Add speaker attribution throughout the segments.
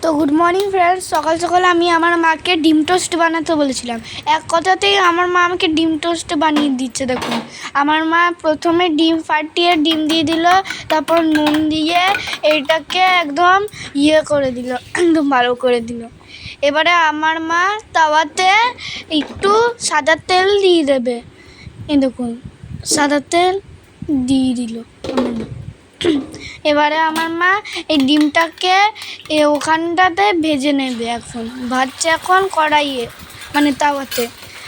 Speaker 1: তো good morning friends, সকাল সকাল আমি আমার মাকে ডিম টোস্ট বানাতে বলেছিলাম। এক কথাতেই আমার মা আমাকে ডিম টোস্ট বানিয়ে দিচ্ছে। দেখুন, আমার মা প্রথমে ডিম ফাটিয়ে ডিম দিয়ে দিল, তারপর নুন দিয়ে এইটাকে একদম করে দিল, একদম ভালো করে দিল। এবারে আমার মা তাওয়াতে একটু সাদা তেল দিয়ে দেবে। এই দেখুন, সাদা তেল দিয়ে দিল আমার মা। এবারে আমার মা এই ডিমটাকে ওখানটাতে ভেজে নেবে। এখন ভাজছে এখন কড়াইয়ে, মানে তাওয়াতে।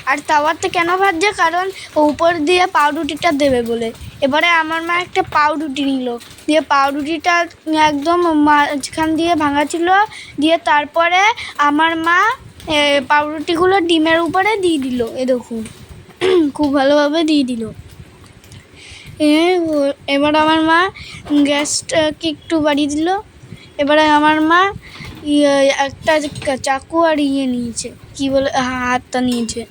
Speaker 1: আর তাওয়াতে কেন ভাজছে? কারণ উপর দিয়ে পাউরুটিটা দেবে বলে। এবারে আমার মা একটা পাউরুটি নিল, দিয়ে পাউরুটিটা একদম মাঝখান দিয়ে ভাঙা ছিল, দিয়ে তারপরে আমার মা পাউরুটিগুলো ডিমের উপরে দিয়ে দিল। এ দেখুন, খুব ভালোভাবে দিয়ে দিল। এবার আমার মা গ্যাসটাকে একটু বাড়িয়ে দিল। এবারে আমার মা একটা চাকু আর নিয়েছে, কী বলে, হাতটা নিয়েছে।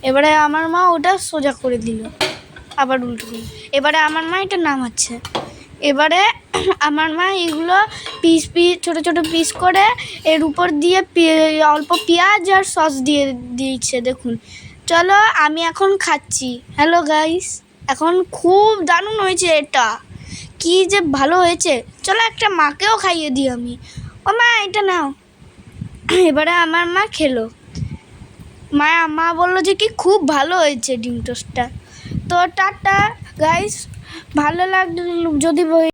Speaker 1: এবারে আমার মা ওটা সোজা করে দিল, আবার উল্টো করে। এবারে আমার মা এটা নামাচ্ছে। এবারে আমার মা এগুলো ছোটো ছোটো পিস করে এর উপর দিয়ে অল্প পেঁয়াজ আর সস দিয়েছে। দেখুন, চলো আমি এখন খাচ্ছি। হ্যালো গাইস, এখন খুব দারুণ হয়েছে, এটা কি যে ভালো হয়েছে। চলো একটা মাকেও খাইয়ে দিই আমি। ও মা, এটা নাও। এবারে আমার মা খেলো। মা বললো যে কি খুব ভালো হয়েছে ডিম টোস্টটা। তো টাটা গাইস, ভালো লাগলো যদি